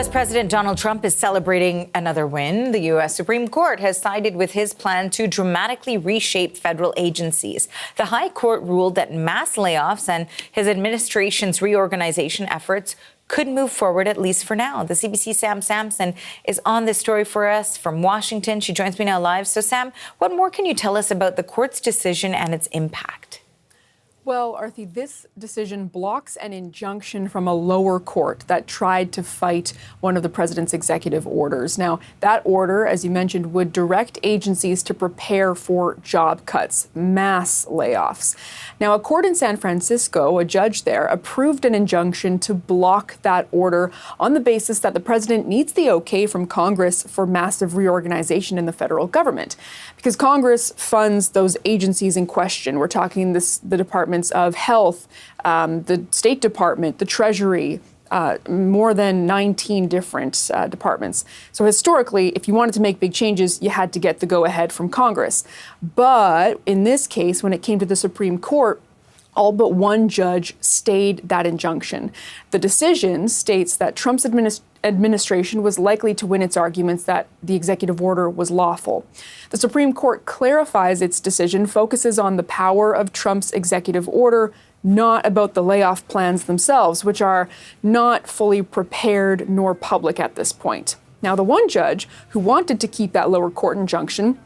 U.S. President Donald Trump is celebrating another win. The U.S. Supreme Court has sided with his plan to dramatically reshape federal agencies. The High Court ruled that mass layoffs and his administration's reorganization efforts could move forward, at least for now. The CBC's Sam Sampson is on this story for us from Washington. She joins me now live. So, Sam, what more can you tell us about the court's decision and its impact? Well, Arthi, this decision blocks an injunction from a lower court that tried to fight one of the president's executive orders. Now, that order, as you mentioned, would direct agencies to prepare for job cuts, mass layoffs. Now, a court in San Francisco, a judge there, approved an injunction to block that order on the basis that the president needs the okay from Congress for massive reorganization in the federal government. Because Congress funds those agencies in question. We're talking the departments of health, the State Department, the Treasury, more than 19 different departments. So historically, if you wanted to make big changes, you had to get the go-ahead from Congress. But in this case, when it came to the Supreme Court, all but one judge stayed that injunction. The decision states that Trump's administration was likely to win its arguments that the executive order was lawful. The Supreme Court clarifies its decision, focuses on the power of Trump's executive order, not about the layoff plans themselves, which are not fully prepared nor public at this point. Now, the one judge who wanted to keep that lower court injunction,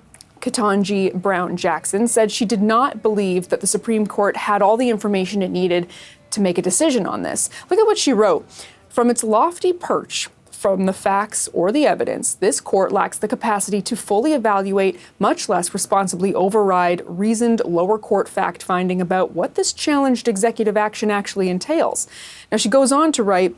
Ketanji Brown Jackson, said she did not believe that the Supreme Court had all the information it needed to make a decision on this. Look at what she wrote. From its lofty perch, from the facts or the evidence, this court lacks the capacity to fully evaluate, much less responsibly override, reasoned lower court fact-finding about what this challenged executive action actually entails. Now, she goes on to write,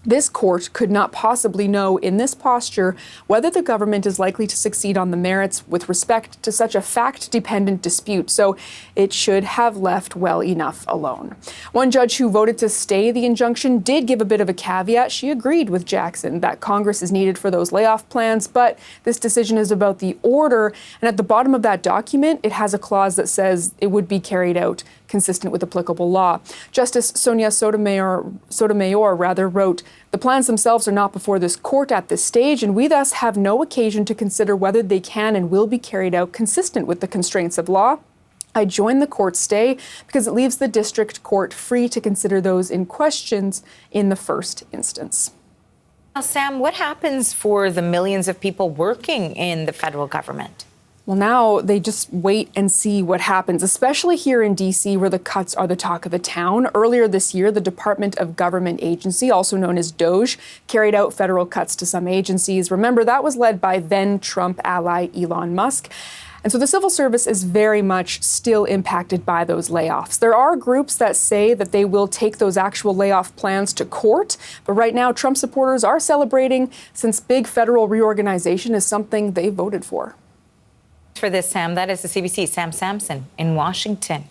this court could not possibly know in this posture whether the government is likely to succeed on the merits with respect to such a fact-dependent dispute, so it should have left well enough alone. One judge who voted to stay the injunction did give a bit of a caveat. She agreed with Jackson that Congress is needed for those layoff plans, but this decision is about the order, and at the bottom of that document, it has a clause that says it would be carried out consistent with applicable law. Justice Sonia Sotomayor wrote, the plans themselves are not before this court at this stage, and we thus have no occasion to consider whether they can and will be carried out consistent with the constraints of law. I join the court's stay because it leaves the district court free to consider those in questions in the first instance. Now, Sam, what happens for the millions of people working in the federal government? Well, now they just wait and see what happens, especially here in D.C., where the cuts are the talk of the town. Earlier this year, the Department of Government Agency, also known as DOGE, carried out federal cuts to some agencies. Remember, that was led by then-Trump ally Elon Musk. And so the civil service is very much still impacted by those layoffs. There are groups that say that they will take those actual layoff plans to court. But right now, Trump supporters are celebrating since big federal reorganization is something they voted for. For this, Sam, that is the CBC Sam Sampson in Washington.